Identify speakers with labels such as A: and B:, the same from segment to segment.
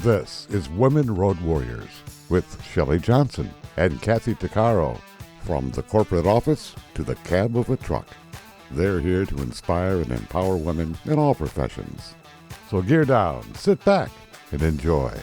A: This is Women Road Warriors with Shelley Johnson and Kathy Tuccaro. From the corporate office to the cab of a truck, they're here to inspire and empower women in all professions. So gear down, sit back, and enjoy.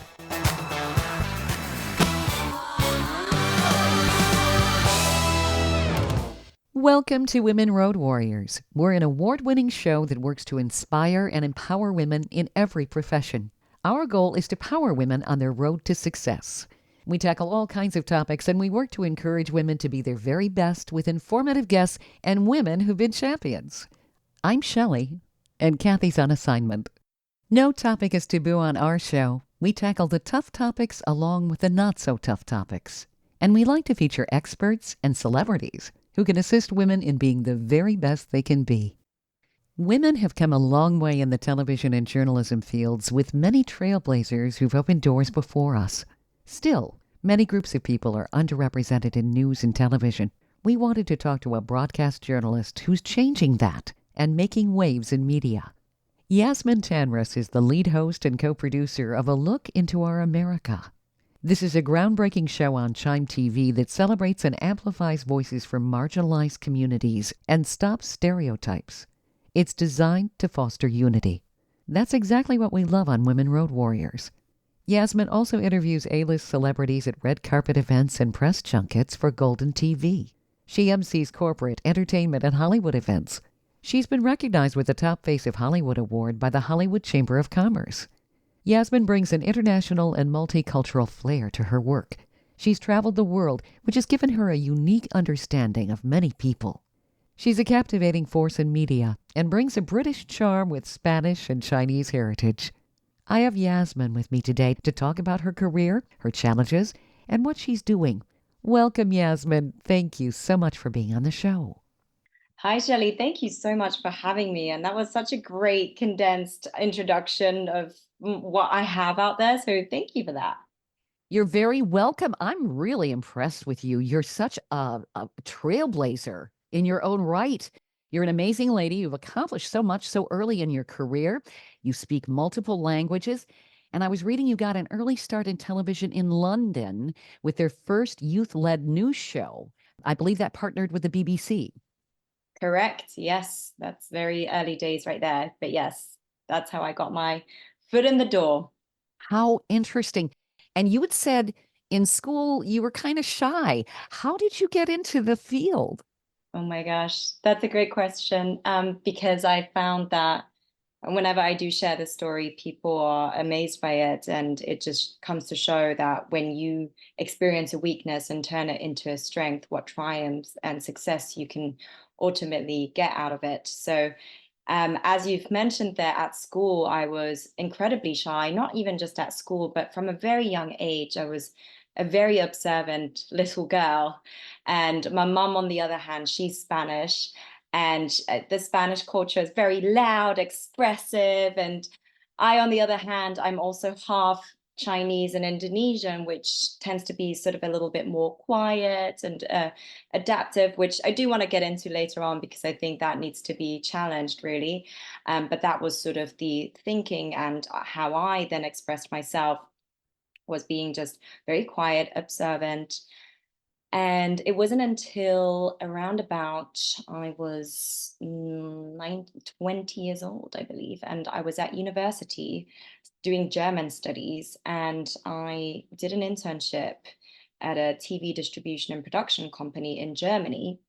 B: Welcome to Women Road Warriors. We're an award-winning show that works to inspire and empower women in every profession. Our goal is to power women on their road to success. We tackle all kinds of topics, and we work to encourage women to be their very best with informative guests and women who've been champions. I'm Shelley, and Kathy's on assignment. No topic is taboo on our show. We tackle the tough topics along with the not-so-tough topics. And we like to feature experts and celebrities who can assist women in being the very best they can be. Women have come a long way in the television and journalism fields, with many trailblazers who've opened doors before us. Still, many groups of people are underrepresented in news and television. We wanted to talk to a broadcast journalist who's changing that and making waves in media. Yasmine Tanres is the lead host and co-producer of A Look Into Our America. This is a groundbreaking show on Chime TV that celebrates and amplifies voices from marginalized communities and stops stereotypes. It's designed to foster unity. That's exactly what we love on Women Road Warriors. Yasmine also interviews A-list celebrities at red carpet events and press junkets for Golden TV. She MCs corporate, entertainment, and Hollywood events. She's been recognized with the Top Face of Hollywood Award by the Hollywood Chamber of Commerce. Yasmine brings an international and multicultural flair to her work. She's traveled the world, which has given her a unique understanding of many people. She's a captivating force in media and brings a British charm with Spanish and Chinese heritage. I have Yasmine with me today to talk about her career, her challenges, and what she's doing. Welcome, Yasmine. Thank you so much for being on the show.
C: Hi, Shelley. Thank you so much for having me. And that was such a great condensed introduction of what I have out there. So thank you for that.
B: You're very welcome. I'm really impressed with you. You're such a trailblazer in your own right. You're an amazing lady. You've accomplished so much so early in your career. You speak multiple languages. And I was reading you got an early start in television in London with their first youth-led news show. I believe that partnered with the BBC.
C: Correct. Yes, that's very early days right there. But yes, that's how I got my foot in the door.
B: How interesting. And you had said in school you were kind of shy. How did you get into the field?
C: Oh my gosh, that's a great question. Because I found that whenever I do share this story, people are amazed by it. And it just comes to show that when you experience a weakness and turn it into a strength, what triumphs and success you can ultimately get out of it. So, as you've mentioned there at school, I was incredibly shy, not even just at school, but from a very young age. I was a very observant little girl. And my mom, on the other hand, she's Spanish. And the Spanish culture is very loud, expressive. And I, on the other hand, I'm also half Chinese and Indonesian, which tends to be sort of a little bit more quiet and adaptive, which I do want to get into later on because I think that needs to be challenged, really. But that was sort of the thinking, and how I then expressed myself was being just very quiet, observant. And it wasn't until around about I was 20 years old, I believe, and I was at university doing German studies, and I did an internship at a TV distribution and production company in Germany.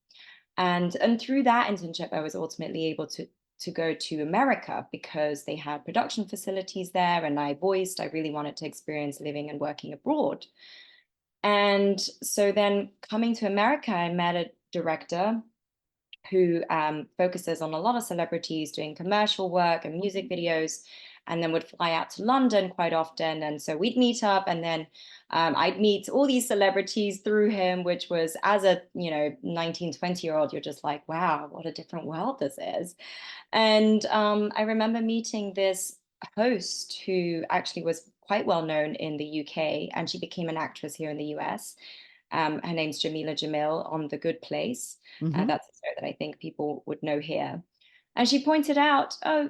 C: And through that internship, I was ultimately able to go to America because they had production facilities there, and I really wanted to experience living and working abroad. And so then coming to America, I met a director who focuses on a lot of celebrities doing commercial work and music videos, and then would fly out to London quite often. And so we'd meet up, and then I'd meet all these celebrities through him, which was, as a 19, 20-year-old, you're just like, wow, what a different world this is. And I remember meeting this host who actually was quite well known in the UK, and she became an actress here in the US. Her name's Jamila Jamil on The Good Place.
B: Mhm.
C: That's a show that I think people would know here. And she pointed out, oh,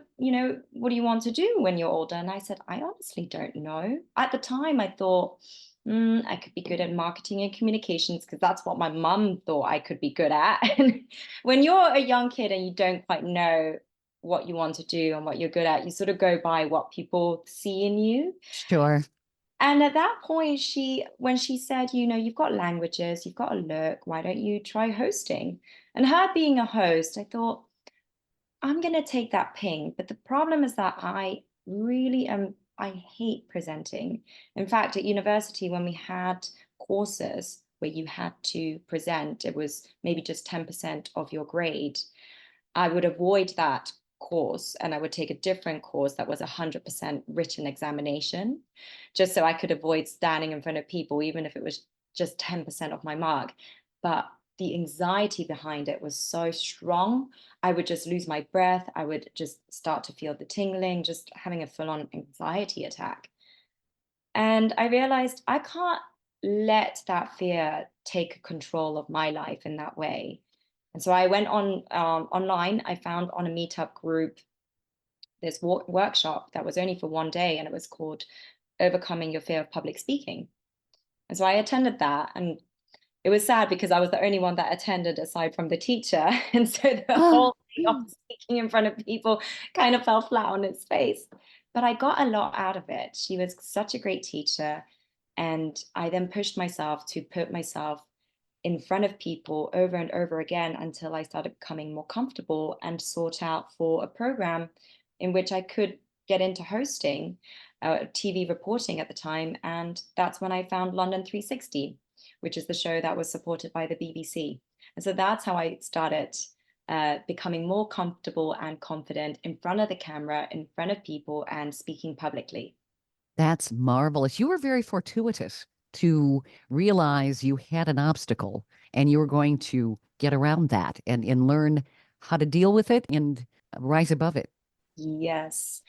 C: what do you want to do when you're older? And I said, I honestly don't know. At the time, I thought, I could be good at marketing and communications because that's what my mum thought I could be good at. And when you're a young kid and you don't quite know what you want to do and what you're good at, you sort of go by what people see in you.
B: Sure.
C: And at that point, when she said, you've got languages, you've got a look, why don't you try hosting? And her being a host, I thought, I'm going to take that ping. But the problem is that I hate presenting. In fact, at university, when we had courses where you had to present, it was maybe just 10% of your grade. I would avoid that course and I would take a different course that was 100% written examination, just so I could avoid standing in front of people, even if it was just 10% of my mark. But the anxiety behind it was so strong. I would just lose my breath. I would just start to feel the tingling, just having a full on anxiety attack. And I realized I can't let that fear take control of my life in that way. And so I went on online. I found on a meetup group this workshop that was only for one day, and it was called Overcoming Your Fear of Public Speaking. And so I attended that, and it was sad because I was the only one that attended aside from the teacher. And so the whole thing of speaking in front of people kind of fell flat on its face. But I got a lot out of it. She was such a great teacher. And I then pushed myself to put myself in front of people over and over again until I started becoming more comfortable and sought out for a program in which I could get into hosting, TV reporting at the time. And that's when I found London 360, which is the show that was supported by the BBC. And so that's how I started becoming more comfortable and confident in front of the camera, in front of people, and speaking publicly.
B: That's marvelous. You were very fortuitous to realize you had an obstacle and you were going to get around that and learn how to deal with it and rise above it.
C: Yes.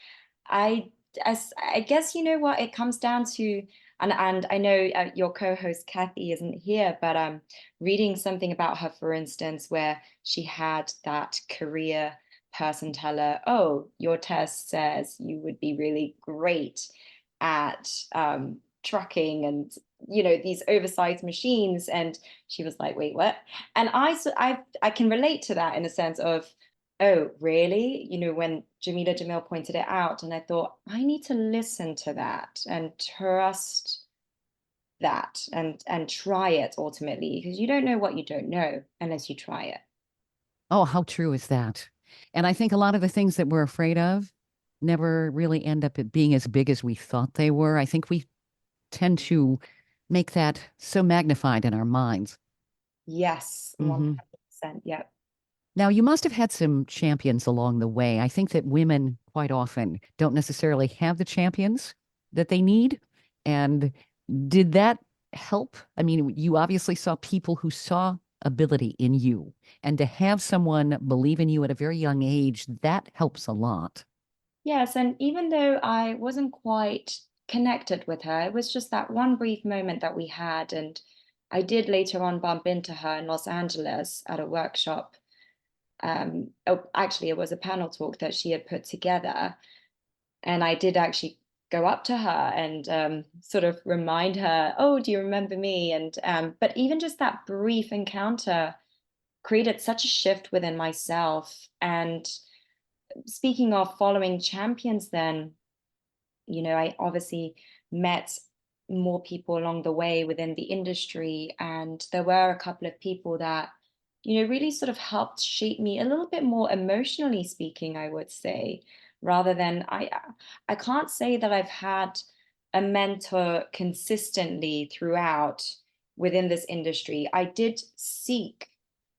C: I, I guess you know what it comes down to, and I know your co-host Kathy isn't here, but reading something about her, for instance, where she had that career person tell her, "Oh, your test says you would be really great at trucking and these oversized machines," and she was like, "Wait, what?" And I can relate to that in a sense of, oh, really? When Jamila Jamil pointed it out, and I thought, I need to listen to that and trust that and try it ultimately, because you don't know what you don't know unless you try it.
B: Oh, how true is that? And I think a lot of the things that we're afraid of never really end up being as big as we thought they were. I think we tend to make that so magnified in our minds.
C: Yes,
B: Hmm.
C: 100%. Yep.
B: Now, you must have had some champions along the way. I think that women quite often don't necessarily have the champions that they need. And did that help? I mean, you obviously saw people who saw ability in you, and to have someone believe in you at a very young age, that helps a lot.
C: Yes, and even though I wasn't quite connected with her, it was just that one brief moment that we had, and I did later on bump into her in Los Angeles at a workshop. Oh, actually, it was a panel talk that she had put together. And I did actually go up to her and sort of remind her, oh, do you remember me? And but even just that brief encounter created such a shift within myself. And speaking of following champions, then, I obviously met more people along the way within the industry. And there were a couple of people that, really sort of helped shape me a little bit more emotionally speaking, I would say, rather than I can't say that I've had a mentor consistently throughout within this industry. I did seek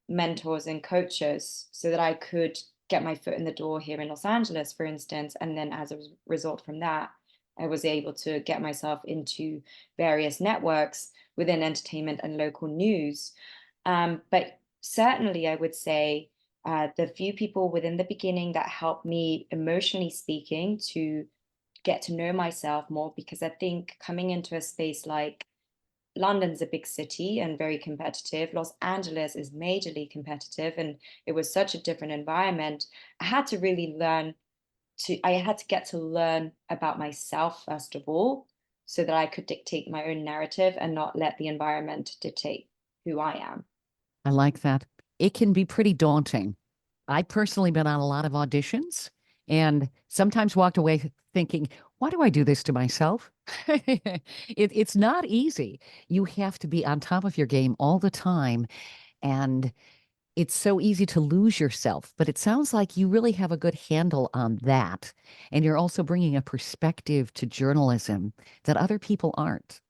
C: mentors and coaches so that I could get my foot in the door here in Los Angeles, for instance. And then as a result from that, I was able to get myself into various networks within entertainment and local news. But certainly, I would say the few people within the beginning that helped me, emotionally speaking, to get to know myself more, because I think coming into a space like London's a big city and very competitive. Los Angeles is majorly competitive, and it was such a different environment. I had to really I had to get to learn about myself, first of all, so that I could dictate my own narrative and not let the environment dictate who I am.
B: I like that. It can be pretty daunting. I've personally been on a lot of auditions and sometimes walked away thinking, why do I do this to myself? It's not easy. You have to be on top of your game all the time. And it's so easy to lose yourself. But it sounds like you really have a good handle on that. And you're also bringing a perspective to journalism that other people aren't.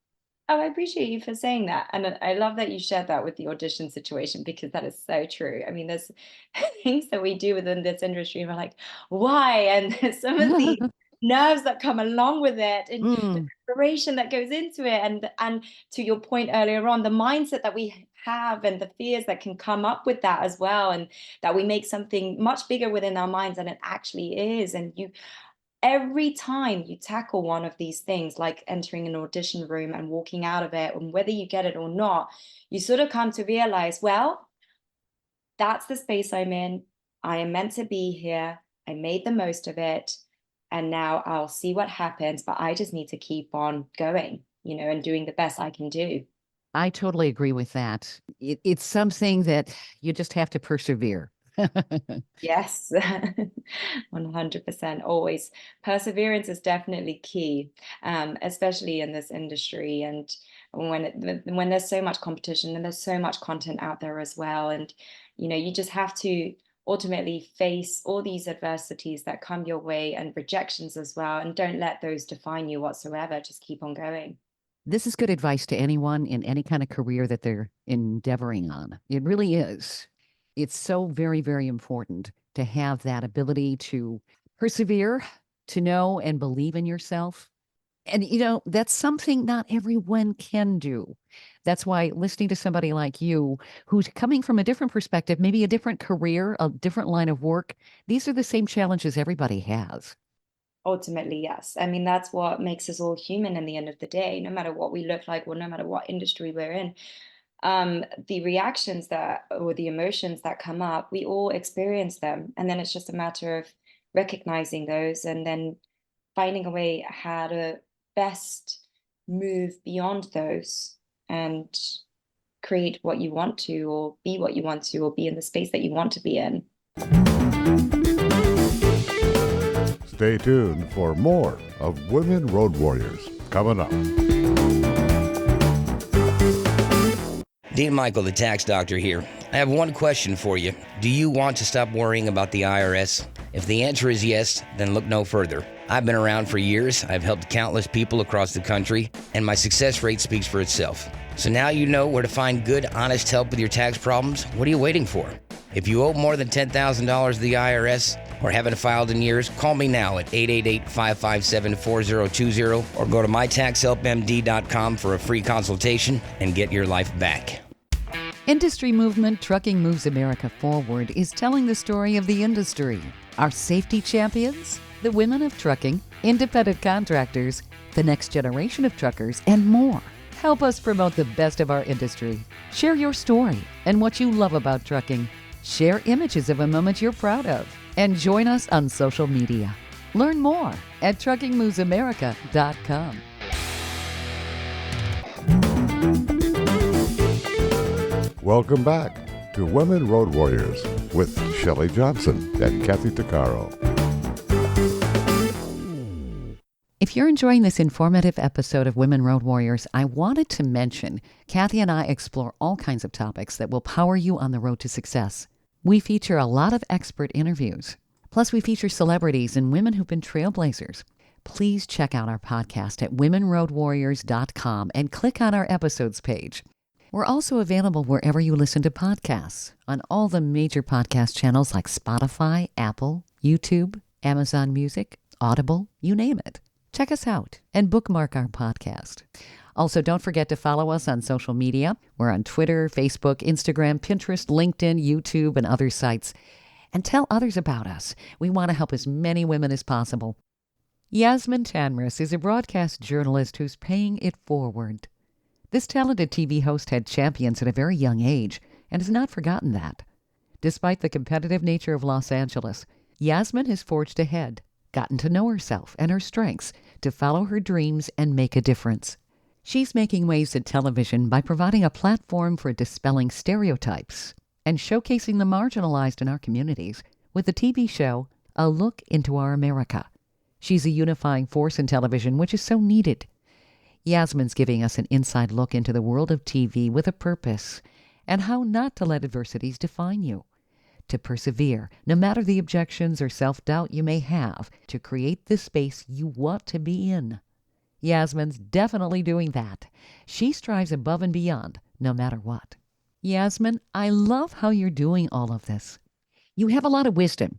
C: Oh, I appreciate you for saying that. And I love that you shared that with the audition situation, because that is so true. I mean, there's things that we do within this industry, and we're like, why? And there's some of the nerves that come along with it, and the
B: Mm.
C: preparation that goes into it. And to your point earlier on, the mindset that we have and the fears that can come up with that as well, and that we make something much bigger within our minds than it actually is. And every time you tackle one of these things, like entering an audition room and walking out of it, and whether you get it or not, you sort of come to realize, well, that's the space I'm in. I am meant to be here. I made the most of it. And now I'll see what happens, but I just need to keep on going, and doing the best I can do.
B: I totally agree with that. It's something that you just have to persevere.
C: Yes, 100%. Always. Perseverance is definitely key, especially in this industry. And when there's so much competition and there's so much content out there as well. And, you just have to ultimately face all these adversities that come your way, and rejections as well. And don't let those define you whatsoever. Just keep on going.
B: This is good advice to anyone in any kind of career that they're endeavoring on. It really is. It's so very, very important to have that ability to persevere, to know and believe in yourself. And, that's something not everyone can do. That's why listening to somebody like you, who's coming from a different perspective, maybe a different career, a different line of work, these are the same challenges everybody has.
C: Ultimately, yes. I mean, that's what makes us all human in the end of the day, no matter what we look like, or no matter what industry we're in. The reactions or the emotions that come up, we all experience them. And then it's just a matter of recognizing those, and then finding a way how to best move beyond those, and create what you want to, or be what you want to, or be in the space that you want to be in.
A: Stay tuned for more of Women Road Warriors coming up.
D: Dean Michael, the tax doctor here. I have one question for you. Do you want to stop worrying about the IRS? If the answer is yes, then look no further. I've been around for years. I've helped countless people across the country, and my success rate speaks for itself. So now you know where to find good, honest help with your tax problems. What are you waiting for? If you owe more than $10,000 to the IRS or haven't filed in years, call me now at 888-557-4020 or go to mytaxhelpmd.com for a free consultation and get your life back.
B: Industry movement Trucking Moves America Forward is telling the story of the industry. Our safety champions, the women of trucking, independent contractors, the next generation of truckers, and more. Help us promote the best of our industry. Share your story and what you love about trucking. Share images of a moment you're proud of. And join us on social media. Learn more at truckingmovesamerica.com.
A: Welcome back to Women Road Warriors with Shelley Johnson and Kathy Tuccaro.
B: If you're enjoying this informative episode of Women Road Warriors, I wanted to mention Kathy and I explore all kinds of topics that will power you on the road to success. We feature a lot of expert interviews. Plus, we feature celebrities and women who've been trailblazers. Please check out our podcast at womenroadwarriors.com and click on our episodes page. We're also available wherever you listen to podcasts, on all the major podcast channels like Spotify, Apple, YouTube, Amazon Music, Audible, you name it. Check us out and bookmark our podcast. Also, don't forget to follow us on social media. We're on Twitter, Facebook, Instagram, Pinterest, LinkedIn, YouTube, and other sites. And tell others about us. We want to help as many women as possible. Yasmine Tanres is a broadcast journalist who's paying it forward. This talented TV host had champions at a very young age and has not forgotten that. Despite the competitive nature of Los Angeles, Yasmine has forged ahead, gotten to know herself and her strengths to follow her dreams and make a difference. She's making waves at television by providing a platform for dispelling stereotypes and showcasing the marginalized in our communities with the TV show A Look into Our America. She's a unifying force in television, which is so needed. Yasmine's giving us an inside look into the world of TV with a purpose and how not to let adversities define you. To persevere, no matter the objections or self-doubt you may have, to create the space you want to be in. Yasmine's definitely doing that. She strives above and beyond, no matter what. Yasmine, I love how you're doing all of this. You have a lot of wisdom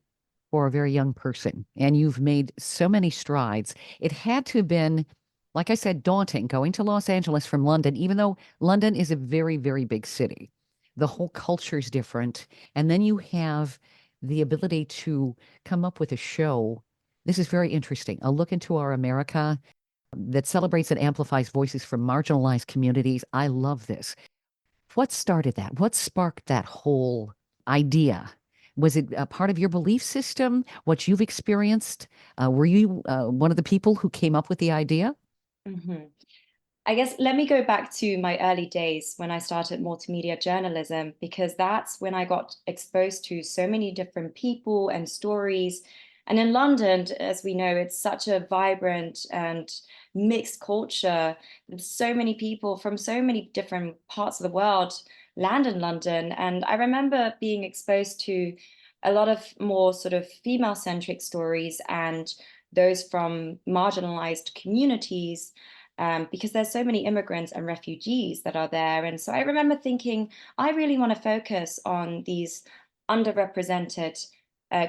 B: for a very young person, and you've made so many strides. It had to have been, like I said, daunting going to Los Angeles from London, even though London is a very, very big city. The whole culture is different. And then you have the ability to come up with a show. This is very interesting. A look into our America that celebrates and amplifies voices from marginalized communities. I love this. What started that? What sparked that whole idea? Was it a part of your belief system, what you've experienced? Were you one of the people who came up with the idea?
C: Mhm. I guess let me go back to my early days when I started multimedia journalism, because that's when I got exposed to so many different people and stories. And in London, as we know, it's such a vibrant and mixed culture. There's so many people from so many different parts of the world land in London. And I remember being exposed to a lot of more sort of female-centric stories and those from marginalized communities, because there's so many immigrants and refugees that are there. And so I remember thinking, I really want to focus on these underrepresented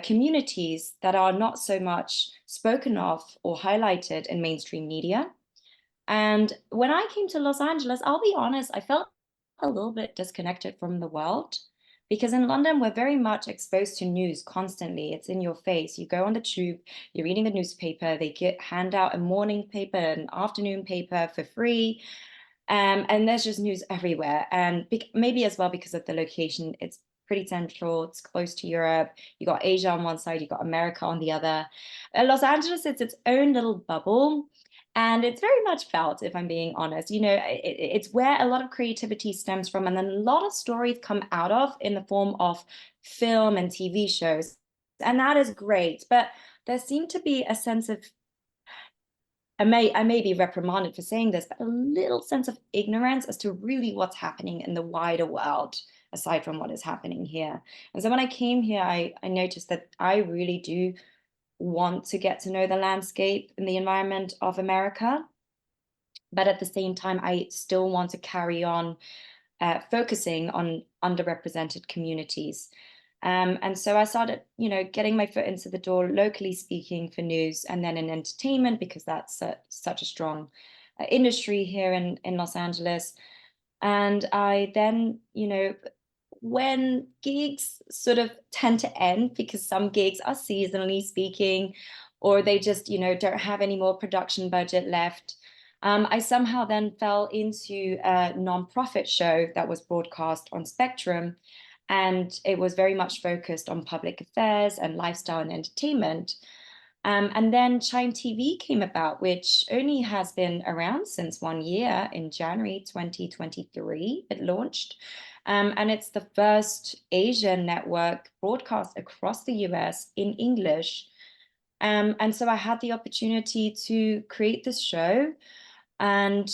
C: communities that are not so much spoken of or highlighted in mainstream media. And when I came to Los Angeles, I'll be honest, I felt a little bit disconnected from the world, because in London, we're very much exposed to news constantly. It's in your face. You go on the tube, you're reading the newspaper, they hand out a morning paper, an afternoon paper for free. And there's just news everywhere. And maybe as well because of the location, it's pretty central, it's close to Europe. You got Asia on one side, you got America on the other. Los Angeles, it's its own little bubble. And it's very much felt, if I'm being honest, it's where a lot of creativity stems from. And then a lot of stories come out of in the form of film and TV shows. And that is great. But there seemed to be a sense of, I may be reprimanded for saying this, but a little sense of ignorance as to really what's happening in the wider world, aside from what is happening here. And so when I came here, I noticed that I really do want to get to know the landscape and the environment of America. But at the same time, I still want to carry on focusing on underrepresented communities. And so I started, getting my foot into the door, locally speaking for news, and then in entertainment, because that's such a strong industry here in Los Angeles. And I then, when gigs sort of tend to end, because some gigs are seasonally speaking, or they just, don't have any more production budget left. I somehow then fell into a nonprofit show that was broadcast on Spectrum, and it was very much focused on public affairs and lifestyle and entertainment. And then Chime TV came about, which only has been around since 1 year. In January 2023, it launched. And it's the first Asian network broadcast across the US in English. And so I had the opportunity to create this show. And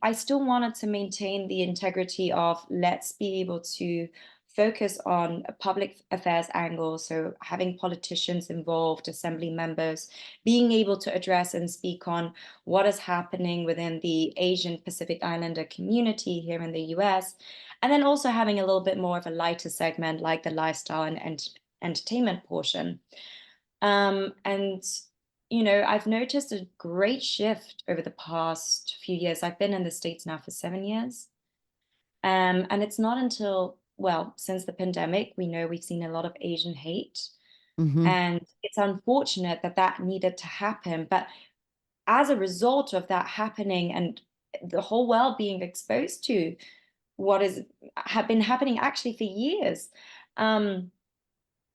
C: I still wanted to maintain the integrity of, let's be able to focus on a public affairs angle. So having politicians involved, assembly members, being able to address and speak on what is happening within the Asian Pacific Islander community here in the US. And then also having a little bit more of a lighter segment like the lifestyle and entertainment portion. And I've noticed a great shift over the past few years. I've been in the States now for 7 years. And it's not until, well, since the pandemic, we know we've seen a lot of Asian hate.
B: Mm-hmm.
C: And it's unfortunate that that needed to happen. But as a result of that happening, and the whole world being exposed to what have been happening actually for years.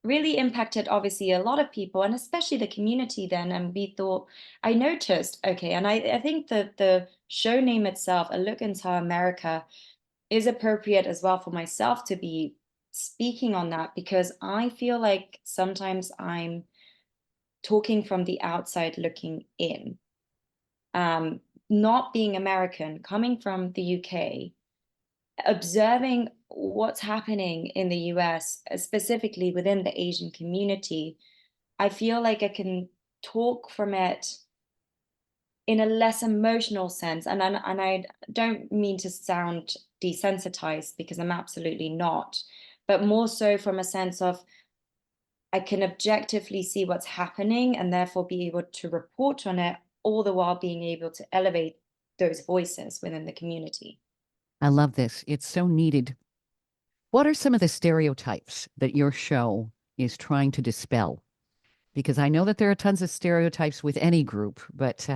C: Really impacted obviously a lot of people, and especially the community then. And I noticed, okay, and I think the show name itself, A Look Into America, is appropriate as well for myself to be speaking on that, because I feel like sometimes I'm talking from the outside looking in. Not being American, coming from the UK, observing what's happening in the US, specifically within the Asian community, I feel like I can talk from it in a less emotional sense. And I don't mean to sound desensitized, because I'm absolutely not, but more so from a sense of I can objectively see what's happening and therefore be able to report on it, all the while being able to elevate those voices within the community.
B: I love this. It's so needed. What are some of the stereotypes that your show is trying to dispel? Because I know that there are tons of stereotypes with any group, but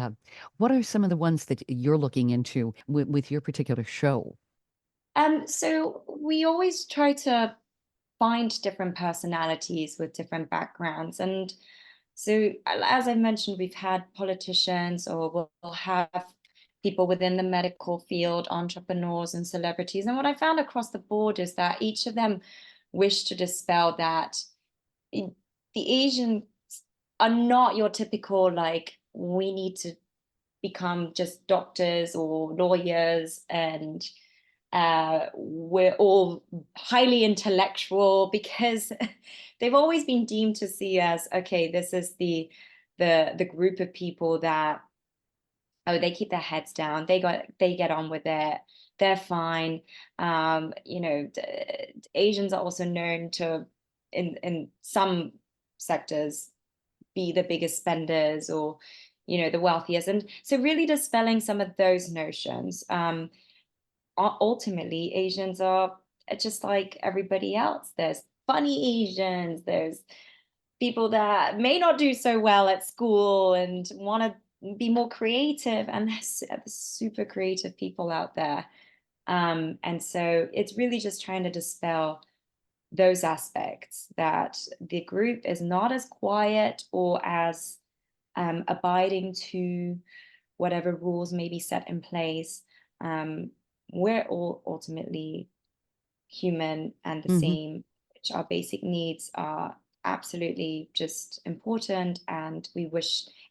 B: what are some of the ones that you're looking into with your particular show?
C: So we always try to find different personalities with different backgrounds. And so, as I mentioned, we've had politicians, or we'll have people within the medical field, entrepreneurs and celebrities. And what I found across the board is that each of them wish to dispel that the Asians are not your typical, like, we need to become just doctors or lawyers, and we're all highly intellectual, because they've always been deemed to see as, okay, this is the group of people that, oh, they keep their heads down, they get on with it, they're fine. Asians are also known to, in some sectors, be the biggest spenders, or the wealthiest. And so really dispelling some of those notions. Ultimately, Asians are just like everybody else. There's funny Asians, there's people that may not do so well at school and want to be more creative, and there's super creative people out there. And so it's really just trying to dispel those aspects, that the group is not as quiet or as abiding to whatever rules may be set in place. We're all ultimately human and the
B: Mm-hmm.
C: same, which our basic needs are absolutely just important. And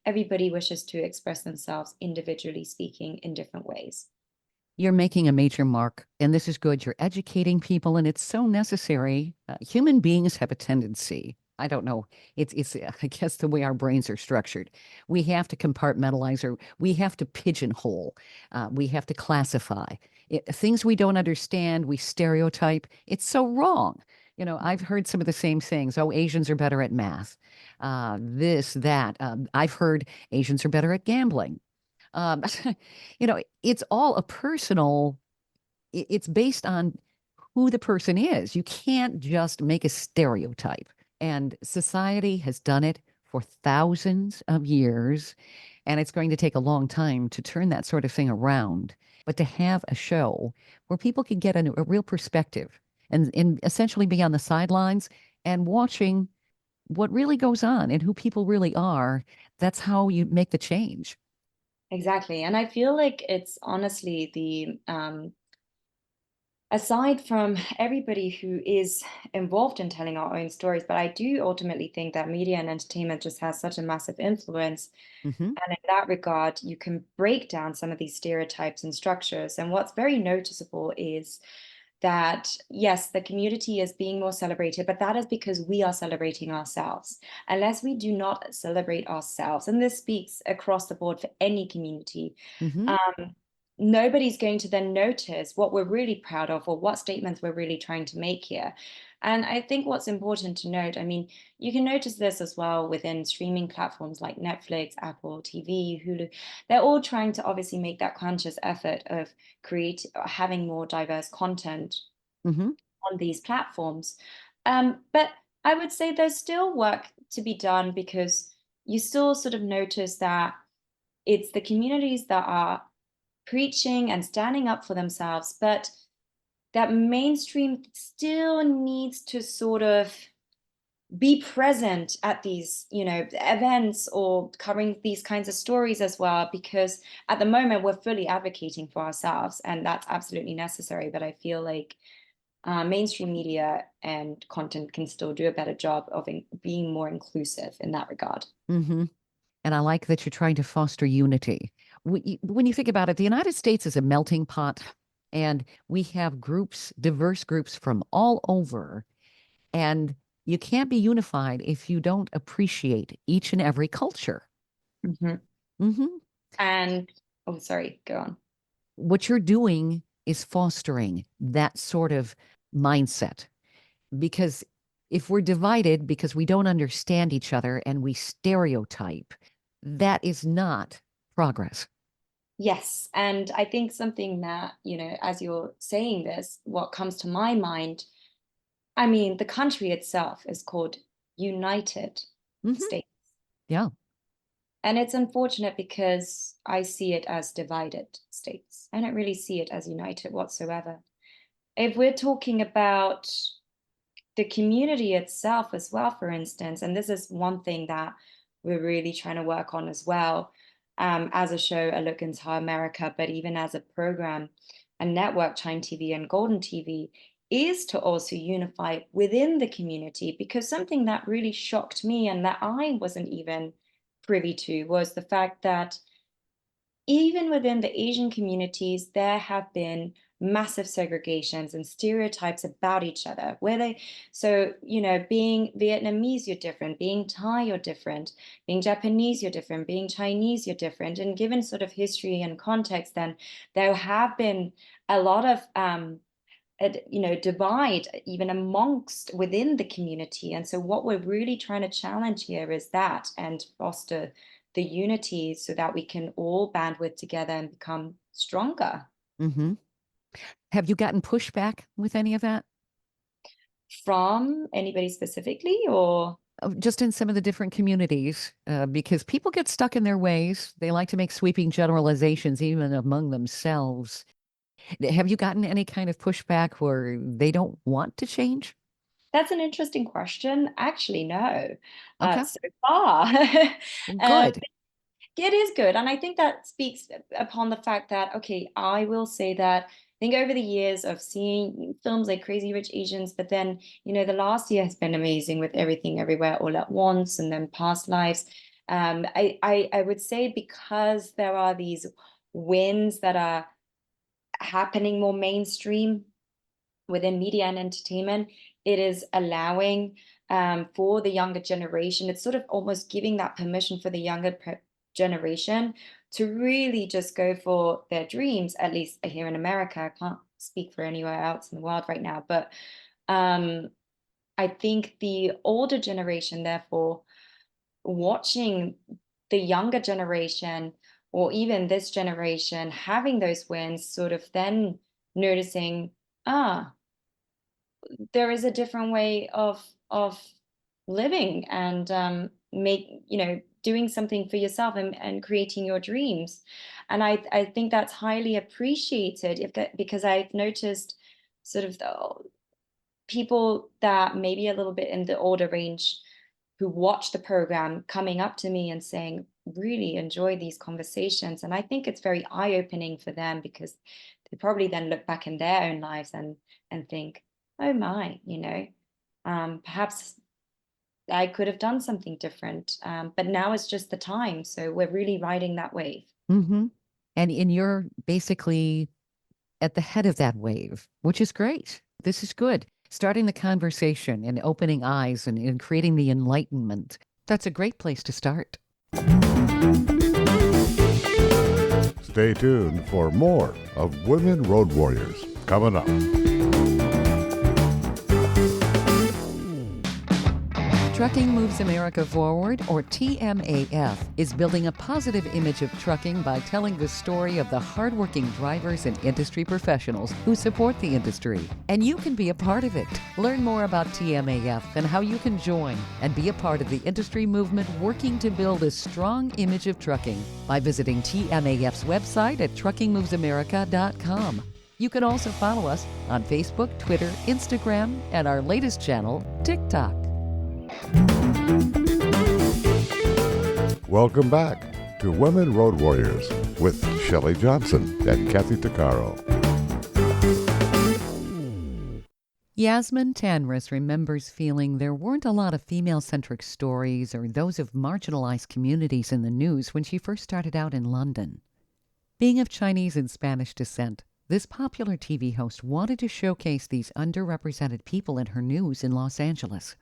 C: everybody wishes to express themselves, individually speaking, in different ways.
B: You're making a major mark, and this is good. You're educating people, and it's so necessary. Human beings have a tendency. I don't know. It's I guess the way our brains are structured. We have to compartmentalize, or we have to pigeonhole. We have to classify. Things we don't understand, we stereotype. It's so wrong. I've heard some of the same things. Oh, Asians are better at math. This, that. I've heard Asians are better at gambling. Um, it's all a personal, it's based on who the person is. You can't just make a stereotype. And society has done it for thousands of years. And it's going to take a long time to turn that sort of thing around. But to have a show where people can get a real perspective, and essentially be on the sidelines and watching what really goes on and who people really are, that's how you make the change.
C: Exactly. And I feel like it's honestly aside from everybody who is involved in telling our own stories, but I do ultimately think that media and entertainment just has such a massive influence.
B: Hmm.
C: And in that regard, you can break down some of these stereotypes and structures. And what's very noticeable is that, yes, the community is being more celebrated, but that is because we are celebrating ourselves. Unless we do not celebrate ourselves, and this speaks across the board for any community,
B: Hmm.
C: um, nobody's going to then notice what we're really proud of, or what statements we're really trying to make here. And I think what's important to note, I mean, you can notice this as well within streaming platforms like Netflix, Apple TV, Hulu. They're all trying to obviously make that conscious effort of having more diverse content
B: Hmm.
C: on these platforms. But I would say there's still work to be done, because you still sort of notice that it's the communities that are preaching and standing up for themselves, but that mainstream still needs to sort of be present at these, events or covering these kinds of stories as well, because at the moment we're fully advocating for ourselves, and that's absolutely necessary. But I feel like mainstream media and content can still do a better job of being more inclusive in that regard.
B: Mm-hmm. And I like that you're trying to foster unity. When you think about it, the United States is a melting pot, and we have groups, diverse groups from all over. And you can't be unified if you don't appreciate each and every culture.
C: Mm-hmm.
B: Mm-hmm.
C: And, oh, sorry, go on.
B: What you're doing is fostering that sort of mindset. Because if we're divided because we don't understand each other and we stereotype, that is not progress.
C: Yes. And I think something that, as you're saying this, what comes to my mind, I mean, the country itself is called United States.
B: Yeah.
C: And it's unfortunate because I see it as divided states. I don't really see it as united whatsoever. If we're talking about the community itself as well, for instance, and this is one thing that we're really trying to work on as well, as a show, A Look Into America, but even as a program, a network, Chime TV and Golden TV, is to also unify within the community, because something that really shocked me and that I wasn't even privy to was the fact that even within the Asian communities, there have been massive segregations and stereotypes about each other, being Vietnamese, you're different, being Thai, you're different, being Japanese, you're different, being Chinese, you're different. And given sort of history and context, then there have been a lot of divide even amongst within the community. And so what we're really trying to challenge here is that, and foster the unity so that we can all bandwidth together and become stronger.
B: Mm-hmm. Have you gotten pushback with any of that?
C: From anybody specifically, or?
B: Just in some of the different communities, because people get stuck in their ways. They like to make sweeping generalizations even among themselves. Have you gotten any kind of pushback where they don't want to change?
C: That's an interesting question. Actually, no.
B: Okay.
C: So far.
B: Good.
C: It is good. And I think that speaks upon the fact that, okay, I will say that I think over the years of seeing films like Crazy Rich Asians, but then, the last year has been amazing with Everything Everywhere All at Once and then Past Lives. I would say because there are these wins that are happening more mainstream within media and entertainment, it is allowing for the younger generation, it's sort of almost giving that permission for the younger generation to really just go for their dreams, at least here in America. I can't speak for anywhere else in the world right now, but I think the older generation, therefore, watching the younger generation or even this generation having those wins, sort of then noticing, there is a different way of living and doing something for yourself and creating your dreams. And I think that's highly appreciated because I've noticed sort of the people that maybe a little bit in the older range who watch the program coming up to me and saying, really enjoy these conversations. And I think it's very eye-opening for them, because they probably then look back in their own lives and think, oh my, perhaps I could have done something different. But now is just the time. So we're really riding that wave.
B: Mm-hmm. And you're basically at the head of that wave, which is great. This is good. Starting the conversation and opening eyes and creating the enlightenment. That's a great place to start.
A: Stay tuned for more of Women Road Warriors coming up.
B: Trucking Moves America Forward, or TMAF, is building a positive image of trucking by telling the story of the hardworking drivers and industry professionals who support the industry. And you can be a part of it. Learn more about TMAF and how you can join and be a part of the industry movement working to build a strong image of trucking by visiting TMAF's website at truckingmovesamerica.com. You can also follow us on Facebook, Twitter, Instagram, and our latest channel, TikTok.
A: Welcome back to Women Road Warriors with Shelley Johnson and Kathy Tuccaro.
B: Yasmine Tanres remembers feeling there weren't a lot of female-centric stories or those of marginalized communities in the news when she first started out in London. Being of Chinese and Spanish descent, this popular TV host wanted to showcase these underrepresented people in her news in Los Angeles.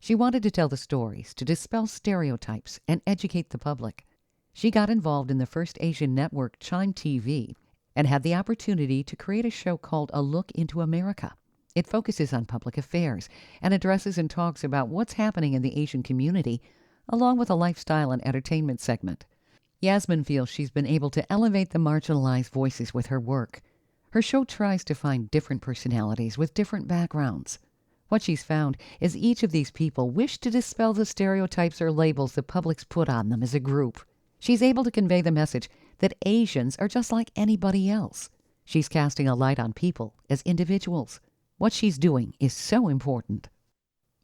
B: She wanted to tell the stories, to dispel stereotypes, and educate the public. She got involved in the first Asian network, Chime TV, and had the opportunity to create a show called A Look into America. It focuses on public affairs and addresses and talks about what's happening in the Asian community, along with a lifestyle and entertainment segment. Yasmine feels she's been able to elevate the marginalized voices with her work. Her show tries to find different personalities with different backgrounds. What she's found is each of these people wish to dispel the stereotypes or labels the public's put on them as a group. She's able to convey the message that Asians are just like anybody else. She's casting a light on people as individuals. What she's doing is so important.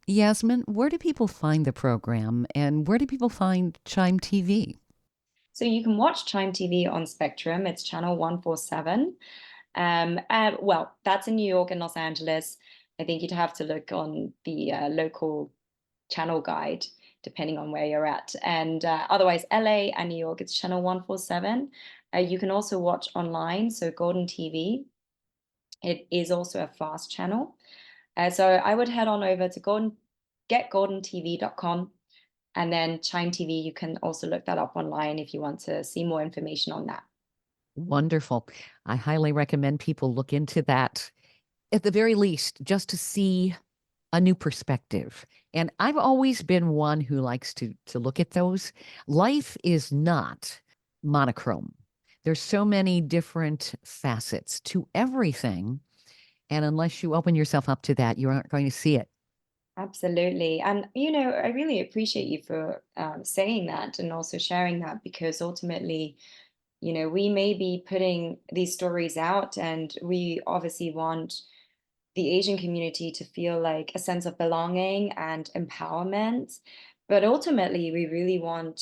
B: Yasmine, where do people find the program and where do people find Chime TV?
C: So you can watch Chime TV on Spectrum. It's channel 147. Well, that's in New York and Los Angeles. I think you'd have to look on the local channel guide, depending on where you're at. And otherwise, LA and New York, it's channel 147. You can also watch online, so Golden TV. It is also a fast channel. So I would head on over to getgoldentv.com. And then Chime TV, you can also look that up online if you want to see more information on that.
B: Wonderful. I highly recommend people look into that, at the very least, just to see a new perspective. And I've always been one who likes to look at those. Life is not monochrome. There's so many different facets to everything. And unless you open yourself up to that, you aren't going to see it.
C: Absolutely. And, I really appreciate you for saying that and also sharing that, because ultimately, we may be putting these stories out and we obviously want the Asian community to feel like a sense of belonging and empowerment. But ultimately, we really want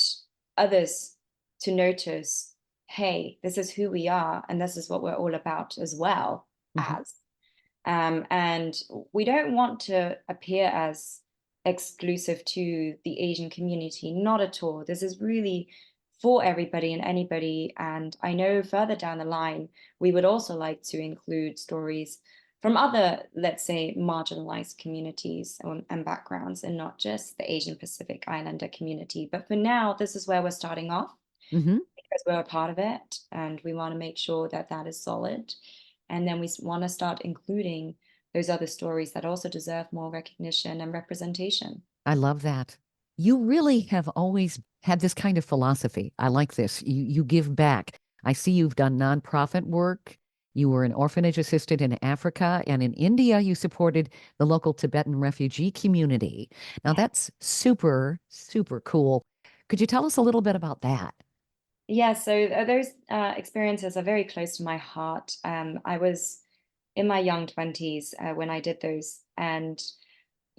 C: others to notice, hey, this is who we are and this is what we're all about as well as. And we don't want to appear as exclusive to the Asian community, not at all. This is really for everybody and anybody. And I know further down the line, we would also like to include stories from other, let's say, marginalized communities and backgrounds, and not just the Asian Pacific Islander community. But for now, this is where we're starting off because we're a part of it, and we want to make sure that that is solid. And then we want to start including those other stories that also deserve more recognition and representation.
B: I love that. You really have always had this kind of philosophy. I like this. You give back. I see you've done nonprofit work. You were an orphanage assistant in Africa, and in India, you supported the local Tibetan refugee community. Now, that's super, super cool. Could you tell us a little bit about that?
C: Yeah, so those experiences are very close to my heart. I was in my young 20s when I did those. And,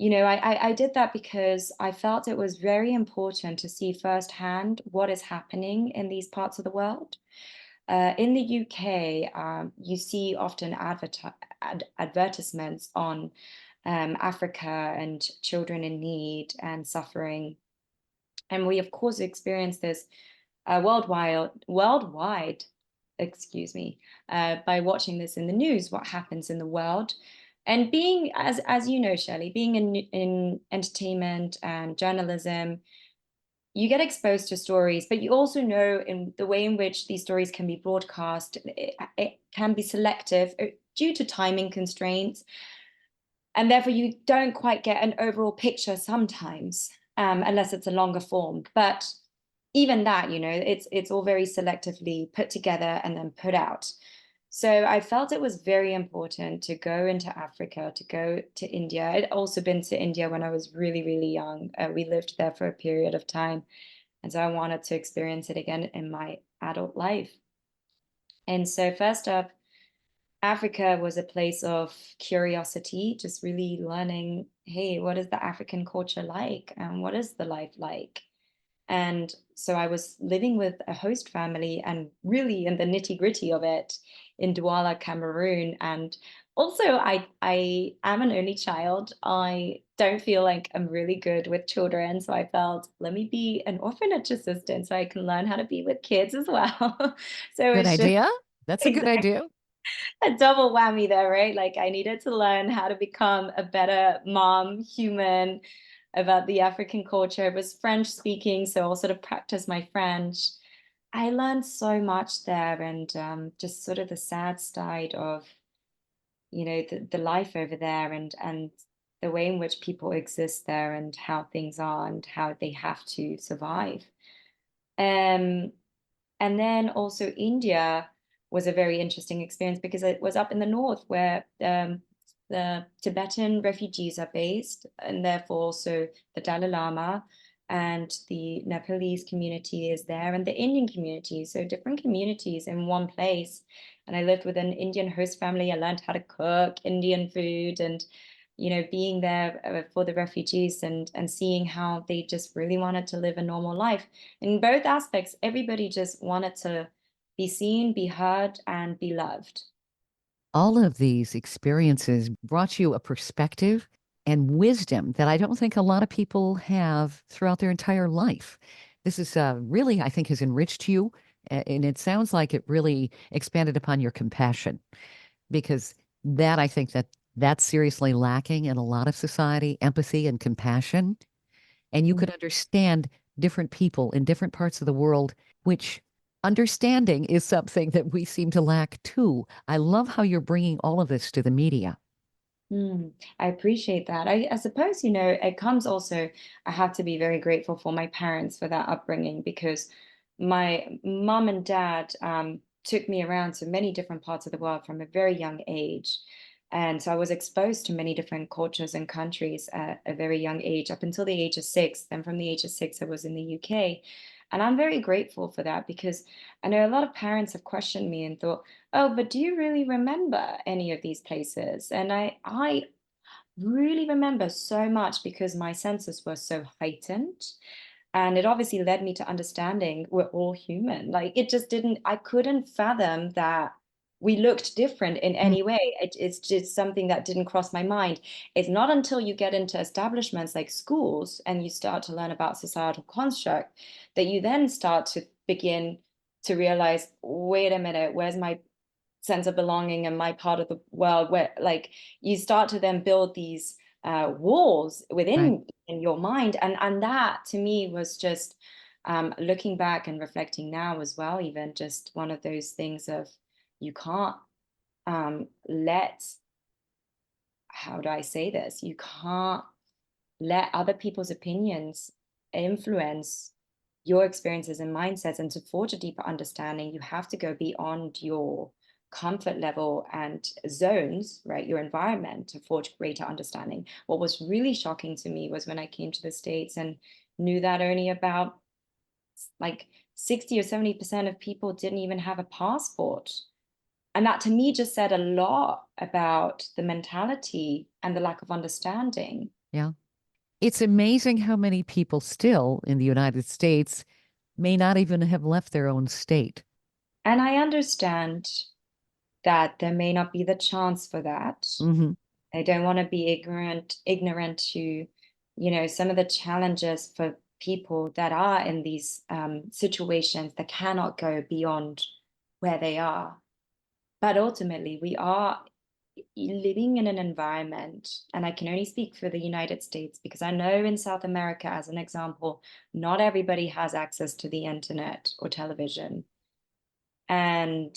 C: I did that because I felt it was very important to see firsthand what is happening in these parts of the world. In the UK, you see often advertisements on Africa and children in need and suffering. And we, of course, experience this worldwide, excuse me, by watching this in the news, what happens in the world. And being, as you know, Shelley, being in entertainment and journalism, you get exposed to stories, but you also know in the way in which these stories can be broadcast, it can be selective due to timing constraints. And therefore, you don't quite get an overall picture sometimes. unless it's a longer form. But even that, you know, it's all very selectively put together and then put out. So I felt it was very important to go into Africa, to go to India. I'd also been to India when I was really, really young. We lived there for a period of time. And so I wanted to experience it again in my adult life. And so, first up, Africa was a place of curiosity, just really learning, hey, what is the African culture like? And what is the life like? And so I was living with a host family and really in the nitty-gritty of it in Douala, Cameroon. And also I am an only child. I don't feel like I'm really good with children. So I felt, let me be an orphanage assistant so I can learn how to be with kids as well. So
B: Good
C: it's just
B: idea. That's a good idea.
C: a double whammy there, right? Like I needed to learn how to become a better mom, human, about the African culture. It was French speaking, so I'll sort of practice my French. I learned so much there, and just sort of the sad side of, you know, the life over there, and the way in which people exist there, and how things are, and how they have to survive. Um, and then also India was a very interesting experience because it was up in the north where the Tibetan refugees are based, and therefore also the Dalai Lama and the Nepalese community is there, and the Indian community. So different communities in one place. And I lived with an Indian host family. I learned how to cook Indian food, and you know, being there for the refugees, and seeing how they just really wanted to live a normal life. In both aspects, everybody just wanted to be seen, be heard, and be loved.
B: All of these experiences brought you a perspective and wisdom that I don't think a lot of people have throughout their entire life. This is really, I think, has enriched you. And it sounds like it really expanded upon your compassion, because that, I think that that's seriously lacking in a lot of society, empathy and compassion. And you could understand different people in different parts of the world, which understanding is something that we seem to lack too. I love how you're bringing all of this to the media.
C: I appreciate that. I suppose, you know, it comes also, I have to be very grateful for my parents for that upbringing, because my mom and dad took me around to many different parts of the world from a very young age. And so I was exposed to many different cultures and countries at a very young age, up until the age of 6. Then from the age of 6, I was in the UK. And I'm very grateful for that, because I know a lot of parents have questioned me and thought, oh, but do you really remember any of these places? And I really remember so much because my senses were so heightened. And it obviously led me to understanding we're all human. Like it just didn't, I couldn't fathom that we looked different in
B: Mm,
C: any way. It's just something that didn't cross my mind. It's not until you get into establishments like schools and you start to learn about societal construct that you then start to begin to realize, wait a minute, where's my sense of belonging and my part of the world, where like you start to then build these walls
B: right.
C: within in your mind, and that to me was just looking back and reflecting now as well, even just one of those things of you can't let, how do I say this, you can't let other people's opinions influence your experiences and mindsets. And to forge a deeper understanding, you have to go beyond your comfort level and zones, right? Your environment, to forge greater understanding. What was really shocking to me was when I came to the States and knew that only about like 60 or 70% of people didn't even have a passport. And that to me just said a lot about the mentality and the lack of understanding.
B: Yeah. It's amazing how many people still in the United States may not even have left their own state.
C: And I understand that there may not be the chance for that.
B: Hmm.
C: I don't want to be ignorant to, you know, some of the challenges for people that are in these situations that cannot go beyond where they are. But ultimately, we are living in an environment, and I can only speak for the United States because I know in South America, as an example, not everybody has access to the internet or television. And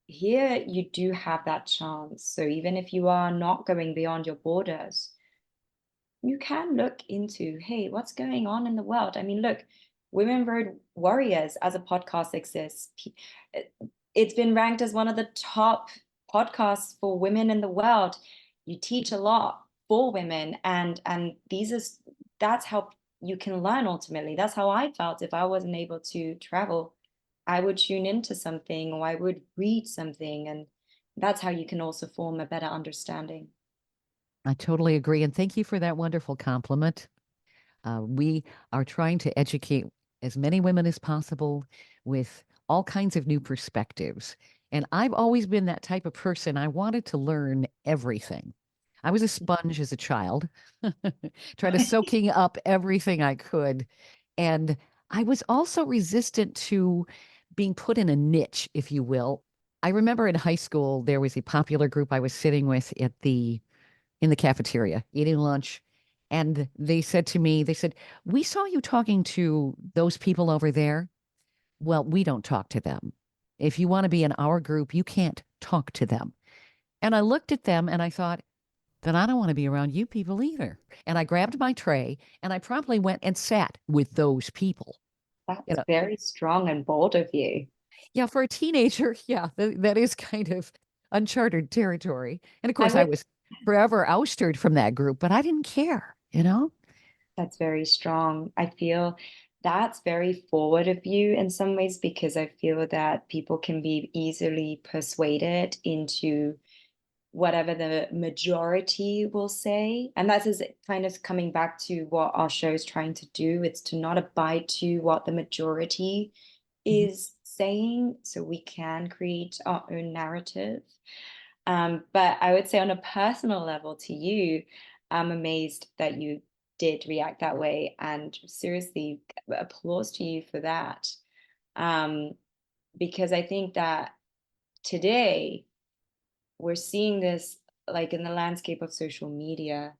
C: here you do have that chance. So even if you are not going beyond your borders, you can look into, hey, what's going on in the world? I mean, look, Women Road Warriors as a podcast exists. It's been ranked as one of the top podcasts for women in the world. You teach a lot for women, and that's how you can learn ultimately. That's how I felt. If I wasn't able to travel, I would tune into something or I would read something, and that's how you can also form a better understanding.
B: I totally agree. And thank you for that wonderful compliment. We are trying to educate as many women as possible with all kinds of new perspectives. And I've always been that type of person. I wanted to learn everything. I was a sponge as a child, trying to soaking up everything I could. And I was also resistant to being put in a niche, if you will. I remember in high school, there was a popular group I was sitting with in the cafeteria eating lunch. And they said to me, they said, "We saw you talking to those people over there. Well, we don't talk to them. If you want to be in our group, you can't talk to them." And I looked at them and I thought, then I don't want to be around you people either. And I grabbed my tray and I promptly went and sat with those people.
C: That's very strong and bold of you.
B: Yeah, for a teenager, yeah, that is kind of uncharted territory. And of course, I was forever ousted from that group, but I didn't care, you know?
C: That's very strong. I feel that's very forward of you in some ways, because I feel that people can be easily persuaded into whatever the majority will say. And that is kind of coming back to what our show is trying to do. It's to not abide to what the majority is saying, so we can create our own narrative. But I would say on a personal level to you, I'm amazed that you did react that way, and seriously applause to you for that. Because I think that today we're seeing this like in the landscape of social media,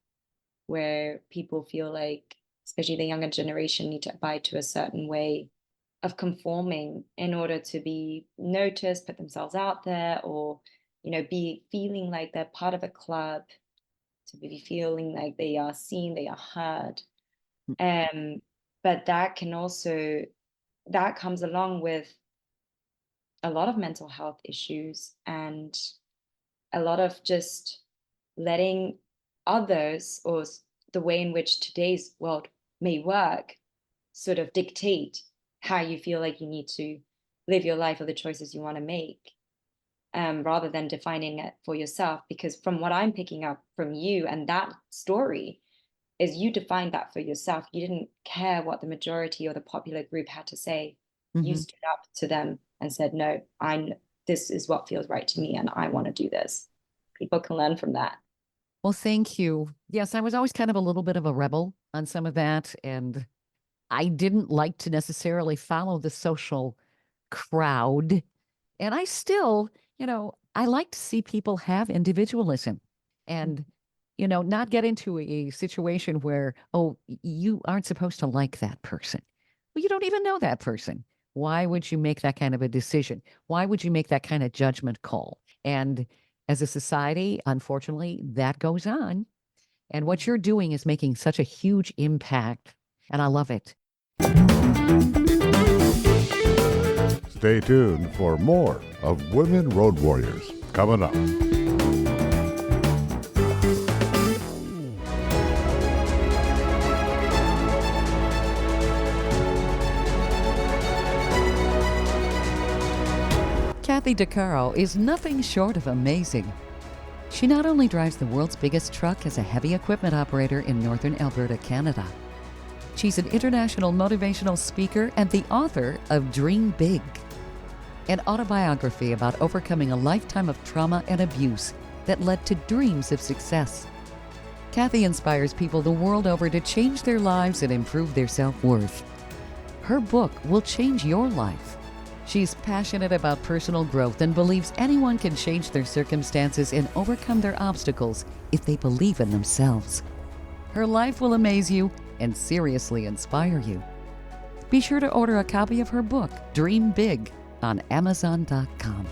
C: where people feel like, especially the younger generation, need to abide to a certain way of conforming in order to be noticed, put themselves out there, or be feeling like they're part of a club, to be feeling like they are seen, they are heard. But that comes along with a lot of mental health issues and a lot of just letting others, or the way in which today's world may work, sort of dictate how you feel like you need to live your life or the choices you want to make, rather than defining it for yourself. Because from what I'm picking up from you and that story, is you defined that for yourself. You didn't care what the majority or the popular group had to say. You stood up to them and said, no, this is what feels right to me and I want to do this. People can learn from that.
B: Well, thank you. Yes, I was always kind of a little bit of a rebel on some of that. And I didn't like to necessarily follow the social crowd. And I still, I like to see people have individualism and, not get into a situation where, oh, you aren't supposed to like that person. Well, you don't even know that person. Why would you make that kind of a decision? Why would you make that kind of judgment call? And as a society, unfortunately, that goes on. And what you're doing is making such a huge impact. And I love it.
A: Stay tuned for more of Women Road Warriors coming up.
B: Kathy DeCaro is nothing short of amazing. She not only drives the world's biggest truck as a heavy equipment operator in northern Alberta, Canada. She's an international motivational speaker and the author of Dream Big, an autobiography about overcoming a lifetime of trauma and abuse that led to dreams of success. Kathy inspires people the world over to change their lives and improve their self-worth. Her book will change your life. She's passionate about personal growth and believes anyone can change their circumstances and overcome their obstacles if they believe in themselves. Her life will amaze you and seriously inspire you. Be sure to order a copy of her book, Dream Big, on Amazon.com.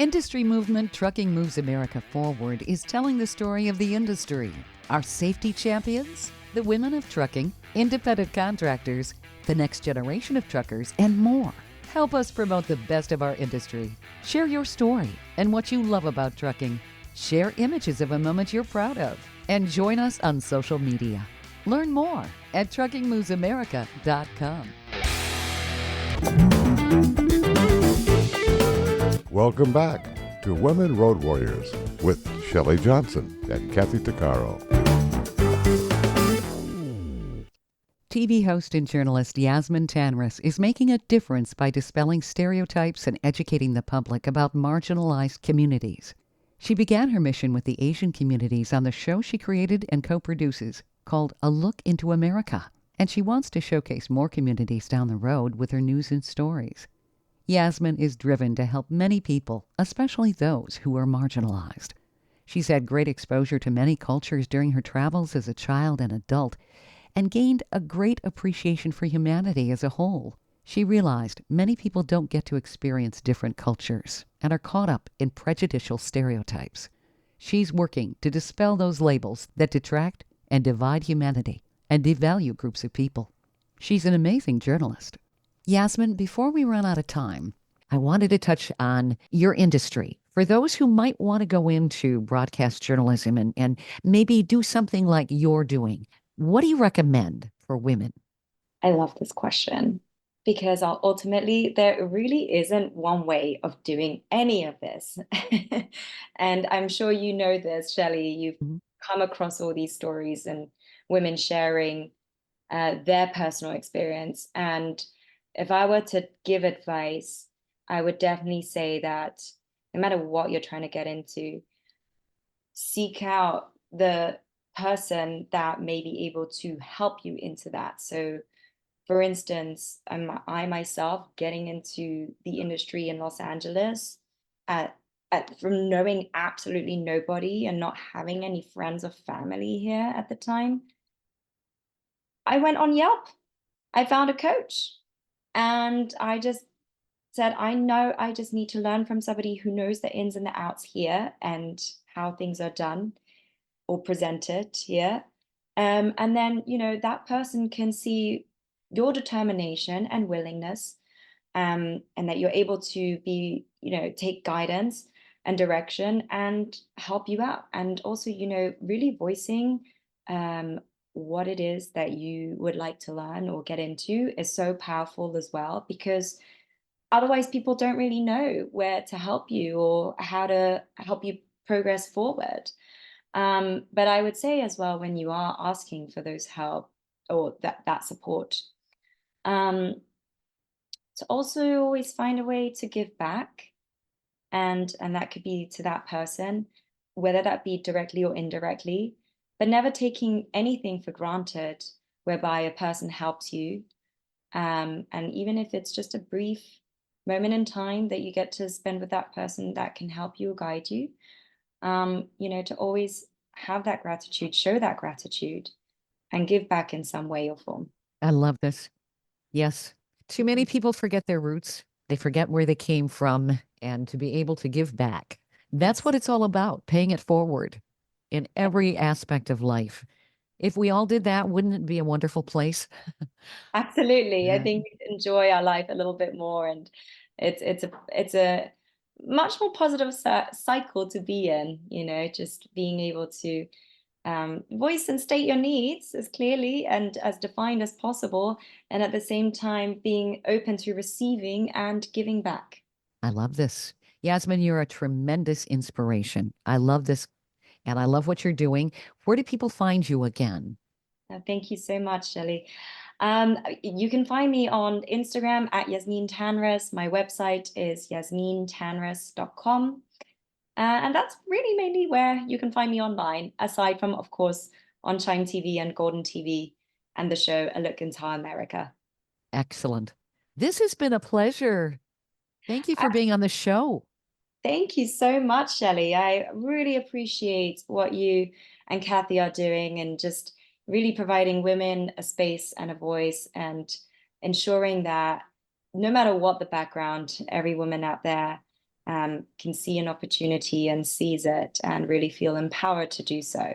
B: Industry movement Trucking Moves America Forward is telling the story of the industry. Our safety champions, the women of trucking, independent contractors, the next generation of truckers, and more. Help us promote the best of our industry. Share your story and what you love about trucking. Share images of a moment you're proud of. And join us on social media. Learn more at truckingmovesamerica.com.
A: Welcome back to Women Road Warriors with Shelley Johnson and Kathy Tuccaro.
B: TV host and journalist Yasmine Tanres is making a difference by dispelling stereotypes and educating the public about marginalized communities. She began her mission with the Asian communities on the show she created and co-produces called A Look into America, and she wants to showcase more communities down the road with her news and stories. Yasmine is driven to help many people, especially those who are marginalized. She's had great exposure to many cultures during her travels as a child and adult, and gained a great appreciation for humanity as a whole. She realized many people don't get to experience different cultures and are caught up in prejudicial stereotypes. She's working to dispel those labels that detract and divide humanity and devalue groups of people. She's an amazing journalist. Yasmine, before we run out of time, I wanted to touch on your industry. For those who might want to go into broadcast journalism and maybe do something like you're doing, what do you recommend for women?
C: I love this question because ultimately there really isn't one way of doing any of this. And I'm sure you know this, Shelley. You've come across all these stories and women sharing their personal experience. And if I were to give advice, I would definitely say that no matter what you're trying to get into, seek out the person that may be able to help you into that. So, for instance, I myself getting into the industry in Los Angeles from knowing absolutely nobody and not having any friends or family here at the time, I went on Yelp. I found a coach. And I just said, I know I just need to learn from somebody who knows the ins and the outs here and how things are done or presented here. And then, that person can see your determination and willingness, and that you're able to be, take guidance and direction and help you out. And also, really voicing what it is that you would like to learn or get into is so powerful as well, because otherwise people don't really know where to help you or how to help you progress forward. But I would say as well, when you are asking for those help or that support, to also always find a way to give back, and that could be to that person, whether that be directly or indirectly, but never taking anything for granted whereby a person helps you. And even if it's just a brief moment in time that you get to spend with that person that can help you or guide you, to always have that gratitude, show that gratitude, and give back in some way or form.
B: I love this. Yes. Too many people forget their roots. They forget where they came from, and to be able to give back. That's what it's all about, paying it forward in every aspect of life. If we all did that, wouldn't it be a wonderful place?
C: Absolutely. I
B: Yeah.
C: think we'd enjoy our life a little bit more, and it's a much more positive cycle to be in, just being able to voice and state your needs as clearly and as defined as possible, and at the same time being open to receiving and giving back.
B: I love this. Yasmine, you're a tremendous inspiration. I love this, and I love what you're doing. Where do people find you again?
C: Thank you so much, Shelley. You can find me on Instagram at Yasmine Tanres. My website is yasminetanres.com. And that's really mainly where you can find me online, aside from, of course, on Chime TV and Golden TV and the show A Look into America.
B: Excellent. This has been a pleasure. Thank you for being on the show.
C: Thank you so much, Shelley. I really appreciate what you and Kathy are doing, and just really providing women a space and a voice, and ensuring that no matter what the background, every woman out there can see an opportunity and seize it and really feel empowered to do so.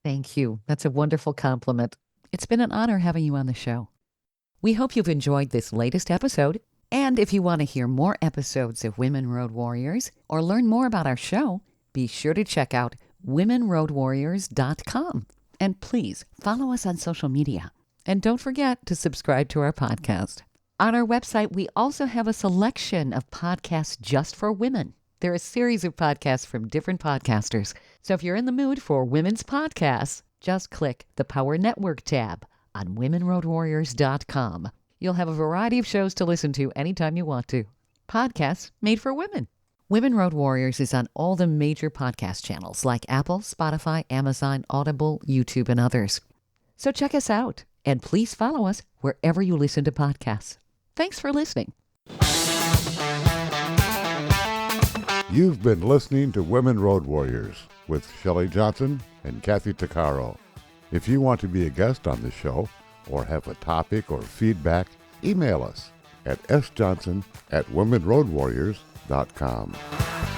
B: Thank you. That's a wonderful compliment. It's been an honor having you on the show. We hope you've enjoyed this latest episode. And if you want to hear more episodes of Women Road Warriors or learn more about our show, be sure to check out womenroadwarriors.com. And please follow us on social media. And don't forget to subscribe to our podcast. On our website, we also have a selection of podcasts just for women. There are a series of podcasts from different podcasters. So if you're in the mood for women's podcasts, just click the Power Network tab on womenroadwarriors.com. You'll have a variety of shows to listen to anytime you want to. Podcasts made for women. Women Road Warriors is on all the major podcast channels like Apple, Spotify, Amazon, Audible, YouTube, and others. So check us out, and please follow us wherever you listen to podcasts. Thanks for listening.
A: You've been listening to Women Road Warriors with Shelley Johnson and Kathy Tuccaro. If you want to be a guest on the show or have a topic or feedback, email us at sjohnson@womenroadwarriors.com.